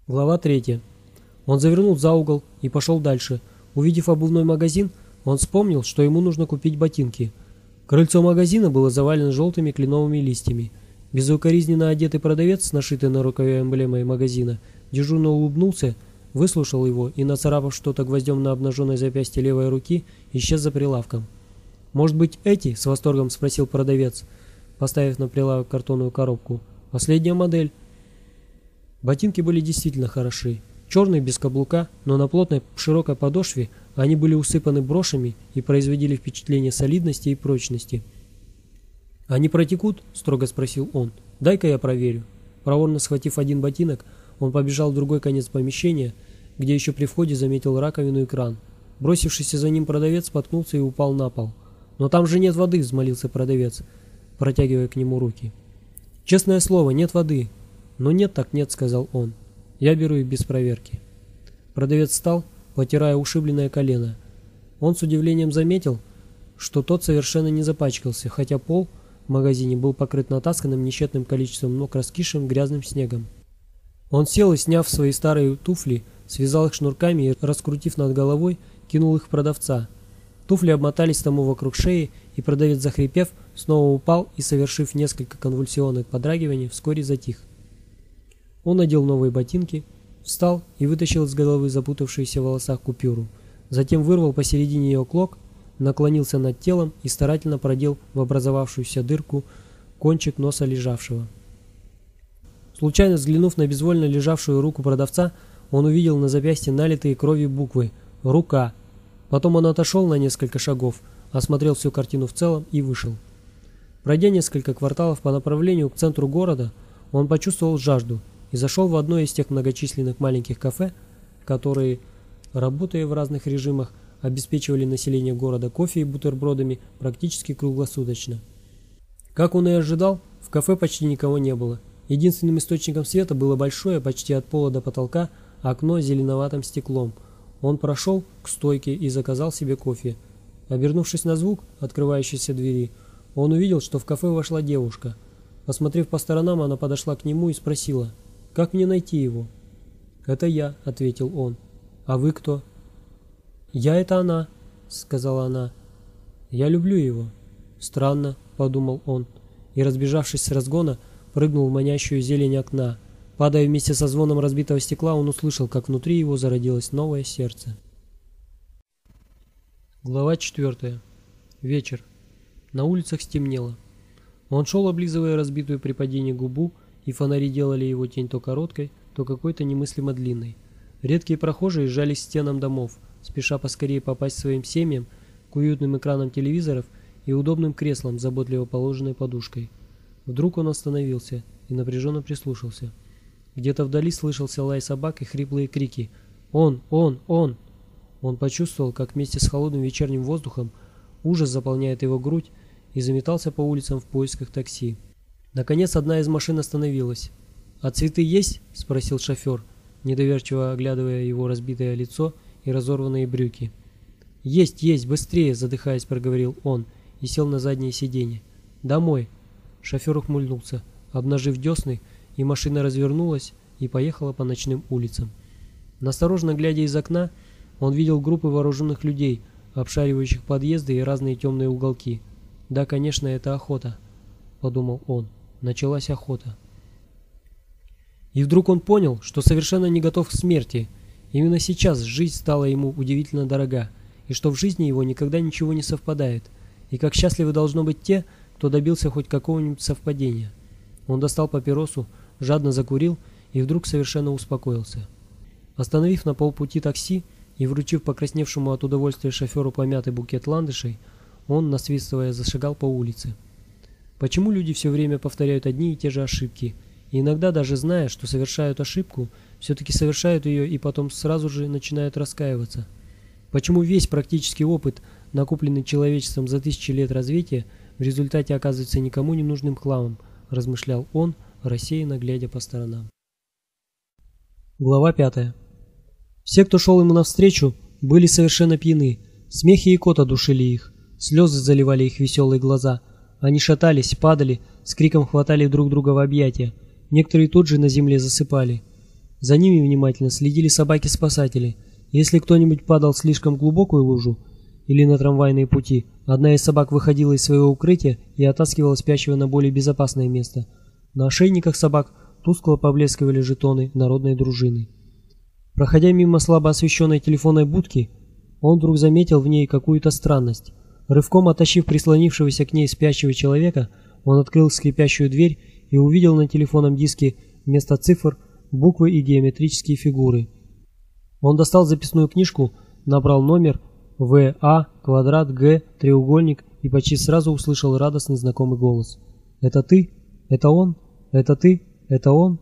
Глава 3. Он завернул за угол и пошел дальше. Увидев обувной магазин, он вспомнил, что ему нужно купить ботинки. Крыльцо магазина было завалено желтыми кленовыми листьями. Безукоризненно одетый продавец с нашитой на рукаве эмблемой магазина дежурно улыбнулся, выслушал его и, нацарапав что-то гвоздем на обнаженной запястье левой руки, исчез за прилавком. «Может быть, эти?» — с восторгом спросил продавец, поставив на прилавок картонную коробку. «Последняя модель». Ботинки были действительно хороши. Черные без каблука, но на плотной широкой подошве они были усыпаны брошами и производили впечатление солидности и прочности. «Они протекут?» – строго спросил он. «Дай-ка я проверю». Проворно схватив один ботинок, он побежал в другой конец помещения, где еще при входе заметил раковину и кран. Бросившийся за ним продавец споткнулся и упал на пол. «Но там же нет воды!» – взмолился продавец, протягивая к нему руки. «Честное слово, нет воды!» «Ну нет так нет», — сказал он. «Я беру их без проверки». Продавец встал, потирая ушибленное колено. Он с удивлением заметил, что тот совершенно не запачкался, хотя пол в магазине был покрыт натасканным несчетным количеством ног раскисшим грязным снегом. Он сел и, сняв свои старые туфли, связал их шнурками и, раскрутив над головой, кинул их в продавца. Туфли обмотались тому вокруг шеи, и продавец, захрипев, снова упал и, совершив несколько конвульсионных подрагиваний, вскоре затих. Он надел новые ботинки, встал и вытащил из головы запутавшуюся в волосах купюру. Затем вырвал посередине ее клок, наклонился над телом и старательно продел в образовавшуюся дырку кончик носа лежавшего. Случайно взглянув на безвольно лежавшую руку продавца, он увидел на запястье налитые кровью буквы «Рука». Потом он отошел на несколько шагов, осмотрел всю картину в целом и вышел. Пройдя несколько кварталов по направлению к центру города, он почувствовал жажду и зашел в одно из тех многочисленных маленьких кафе, которые, работая в разных режимах, обеспечивали население города кофе и бутербродами практически круглосуточно. Как он и ожидал, в кафе почти никого не было. Единственным источником света было большое, почти от пола до потолка, окно с зеленоватым стеклом. Он прошел к стойке и заказал себе кофе. Обернувшись на звук открывающейся двери, он увидел, что в кафе вошла девушка. Посмотрев по сторонам, она подошла к нему и спросила: «Как мне найти его?» «Это я», — ответил он. «А вы кто?» «Я — это она», — сказала она. «Я люблю его». «Странно», — подумал он, и, разбежавшись с разгона, прыгнул в манящую зелень окна. Падая вместе со звоном разбитого стекла, он услышал, как внутри его зародилось новое сердце. Глава 4. Вечер. На улицах стемнело. Он шел, облизывая разбитую при падении губу, и фонари делали его тень то короткой, то какой-то немыслимо длинной. Редкие прохожие сжались к стенам домов, спеша поскорее попасть своим семьям к уютным экранам телевизоров и удобным креслам с заботливо положенной подушкой. Вдруг он остановился и напряженно прислушался. Где-то вдали слышался лай собак и хриплые крики: «Он! Он! Он!». Он почувствовал, как вместе с холодным вечерним воздухом ужас заполняет его грудь, и заметался по улицам в поисках такси. Наконец одна из машин остановилась. «А цветы есть?» – спросил шофер, недоверчиво оглядывая его разбитое лицо и разорванные брюки. «Есть, есть, быстрее!» – задыхаясь, проговорил он и сел на заднее сиденье. «Домой!» Шофер ухмыльнулся, обнажив десны, и машина развернулась и поехала по ночным улицам. Настороженно глядя из окна, он видел группы вооруженных людей, обшаривающих подъезды и разные темные уголки. «Да, конечно, это охота», — подумал он. Началась охота. И вдруг он понял, что совершенно не готов к смерти. Именно сейчас жизнь стала ему удивительно дорога, и что в жизни его никогда ничего не совпадает, и как счастливы должно быть те, кто добился хоть какого-нибудь совпадения. Он достал папиросу, жадно закурил и вдруг совершенно успокоился. Остановив на полпути такси и вручив покрасневшему от удовольствия шоферу помятый букет ландышей, он, насвистывая, зашагал по улице. Почему люди все время повторяют одни и те же ошибки, и иногда, даже зная, что совершают ошибку, все-таки совершают ее и потом сразу же начинают раскаиваться? Почему весь практический опыт, накопленный человечеством за тысячи лет развития, в результате оказывается никому не нужным хламом, размышлял он, рассеянно глядя по сторонам. Глава 5. Все, кто шел ему навстречу, были совершенно пьяны. Смех и икота душили их, слезы заливали их веселые глаза. Они шатались, падали, с криком хватали друг друга в объятия. Некоторые тут же на земле засыпали. За ними внимательно следили собаки-спасатели. Если кто-нибудь падал в слишком глубокую лужу или на трамвайные пути, одна из собак выходила из своего укрытия и оттаскивала спящего на более безопасное место. На ошейниках собак тускло поблескивали жетоны народной дружины. Проходя мимо слабо освещенной телефонной будки, он вдруг заметил в ней какую-то странность. Рывком оттащив прислонившегося к ней спящего человека, он открыл скрипящую дверь и увидел на телефонном диске вместо цифр буквы и геометрические фигуры. Он достал записную книжку, набрал номер ВА, квадрат, Г, треугольник и почти сразу услышал радостный знакомый голос. «Это ты? Это он? Это ты? Это он?»